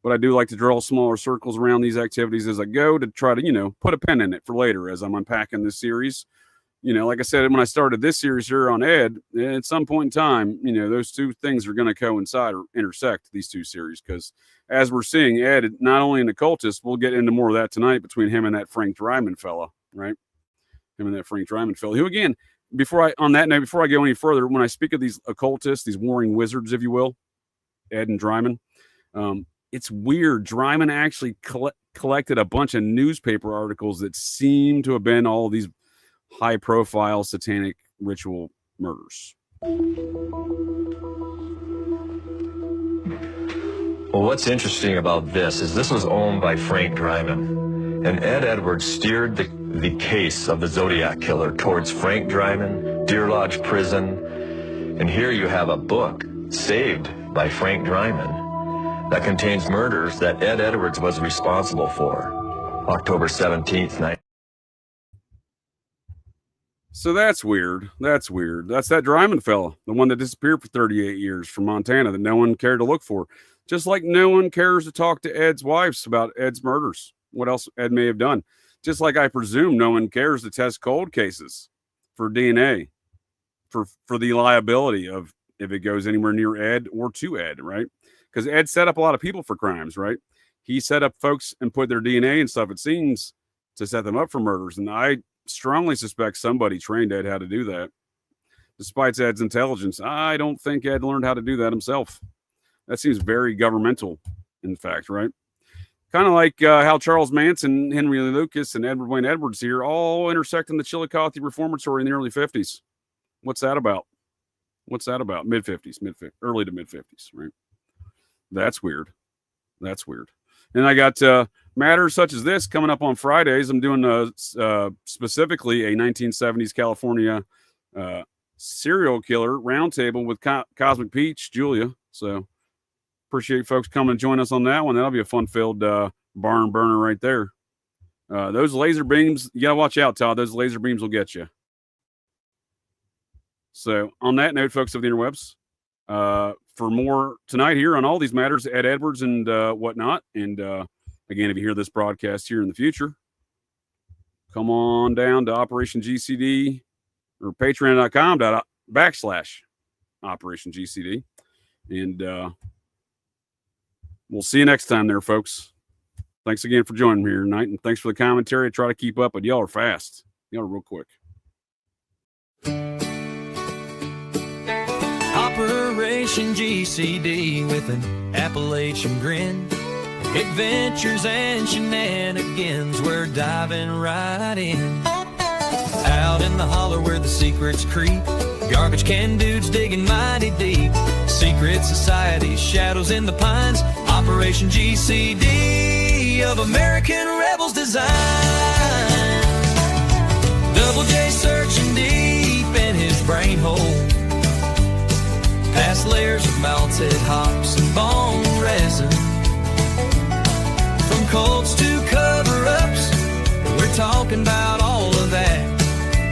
But I do like to draw smaller circles around these activities as I go, to try to, put a pin in it for later as I'm unpacking this series. Like I said, when I started this series here on Ed, at some point in time, those two things are going to coincide or intersect, these two series, because as we're seeing, Ed, not only an occultist, we'll get into more of that tonight between him and that Frank Dryman fella, right? Who again, before I go any further, when I speak of these occultists, these warring wizards, if you will, Ed and Dryman, it's weird. Dryman actually collected a bunch of newspaper articles that seem to have been all these high-profile satanic ritual murders. Well, what's interesting about this is this was owned by Frank Dryman, and Ed Edwards steered the case of the Zodiac Killer towards Frank Dryman, Deer Lodge Prison, and here you have a book saved by Frank Dryman that contains murders that Ed Edwards was responsible for. October 17th, So that's weird. That's weird. That's that Dryman fella, the one that disappeared for 38 years from Montana that no one cared to look for. Just like no one cares to talk to Ed's wives about Ed's murders, what else Ed may have done. Just like I presume no one cares to test cold cases for DNA, for the liability of if it goes anywhere near Ed or to Ed, right? Because Ed set up a lot of people for crimes, right? He set up folks and put their DNA and stuff, it seems, to set them up for murders. And I strongly suspect somebody trained Ed how to do that. Despite Ed's intelligence, I don't think Ed learned how to do that himself. That seems very governmental, in fact, right? Kind of like how Charles Manson, Henry Lee Lucas, and Edward Wayne Edwards here all intersect in the Chillicothe Reformatory in the early 50s. What's that about? What's that about? Mid-50s, early to mid-50s, right? That's weird. That's weird. And I got matters such as this coming up on Fridays. I'm doing specifically a 1970s California serial killer roundtable with Cosmic Peach, Julia. So appreciate folks coming and join us on that one. That'll be a fun-filled barn burner right there. Those laser beams, you gotta watch out, Todd. Those laser beams will get you. So on that note, folks of the interwebs, for more tonight here on all these matters, Ed Edwards and whatnot. And again, if you hear this broadcast here in the future, come on down to Operation GCD or patreon.com/Operation GCD. And we'll see you next time there, folks. Thanks again for joining me here tonight. And thanks for the commentary. I try to keep up, but y'all are fast. Y'all are real quick. Operation GCD with an Appalachian grin. Adventures and shenanigans, we're diving right in. Out in the holler where the secrets creep, garbage can dudes digging mighty deep. Secret societies, shadows in the pines. Operation GCD of American rebels design. Double J searching deep in his brain hole, past layers of melted hops and bone resin. From cults to cover-ups, we're talking about all of that.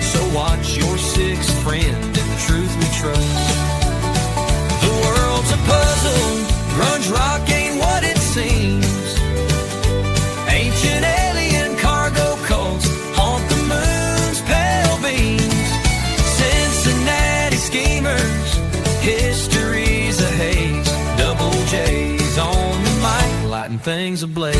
So watch your sixth friend and the truth we trust. The world's a puzzle, grunge rock ain't what it seems. Ancient alien cargo cults haunt the moon's pale beams. Cincinnati schemers, history's a haze. Double J's on the mic, lighting things ablaze.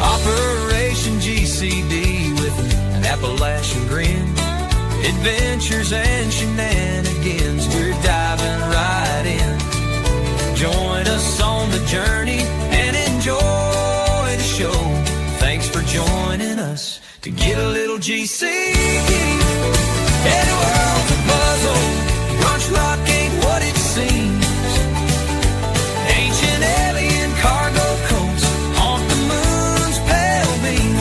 Operation GCD with an Appalachian grin. Adventures and shenanigans, we're diving right in. Join us on the journey and enjoy the show. Thanks for joining us to get a little GC. And the world's a puzzle, grunge rock ain't what it seems. Ancient alien cargo coats haunt the moon's pale beam.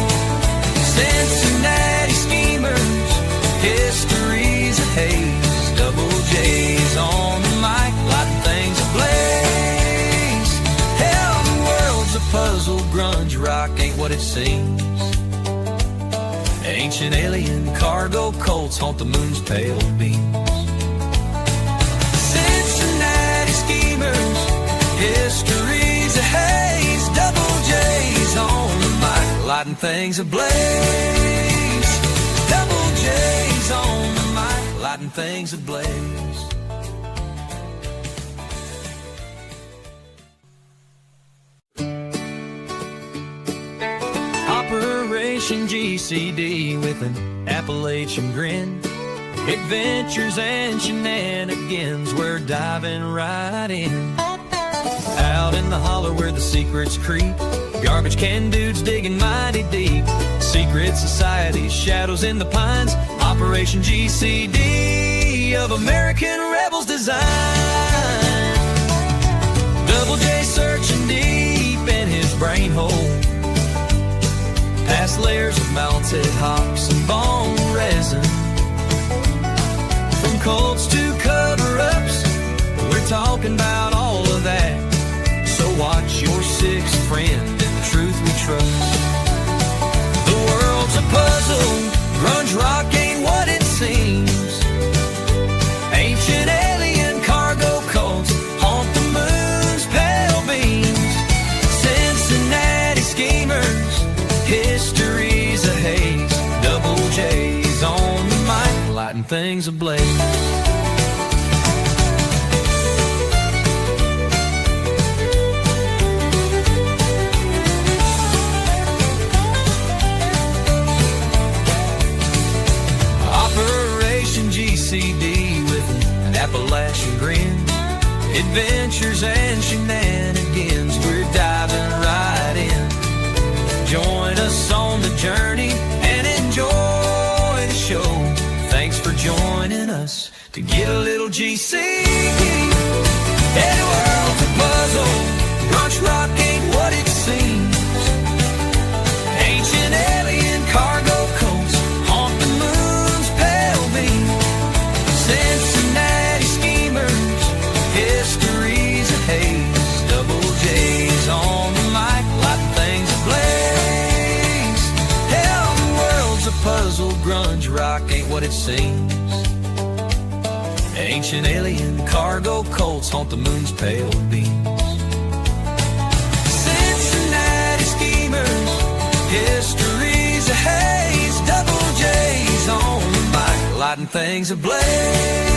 Cincinnati schemers, history's a haze. Double J's on the mic, lighting things ablaze. Hell, the world's a puzzle, grunge rock ain't what it seems. Ancient alien cargo cults haunt the moon's pale beams. Cincinnati schemers, history's a haze. Double J's on the mic, lighting things ablaze. Double J's on the mic, lighting things ablaze. Operation GCD with an Appalachian grin. Adventures and shenanigans, we're diving right in. Out in the hollow where the secrets creep, garbage can dudes digging mighty deep. Secret societies, shadows in the pines, Operation GCD of American rebels design. Double J searching deep in his brain hole, past layers of melted hops and bone resin. From cults to cover-ups, we're talking about all of that. So watch your sixth friend and the truth we trust. The world's a puzzle, grunge rock ain't what it seems. Ancient alien cargo cults haunt the moon's pale beams. Cincinnati schemers, history's a haze. Double J's on the mic, lighting things ablaze. Operation GCD with an Appalachian grin, adventures and shenanigans, we're diving right in. Join us on the journey and enjoy the show. Thanks for joining us to get a little GC. Hey, the world's a puzzle, grunge rock ain't what it seems. Ancient alien cargo cults haunt the moon's pale beam. Cincinnati schemers, history's a haze. Double J's on the mic, lighting things ablaze. Hell, the world's a puzzle, grunge rock ain't what it seems. Ancient alien cargo cults haunt the moon's pale beams. Cincinnati schemers, history's a haze. Double J's on the mic, lighting things ablaze.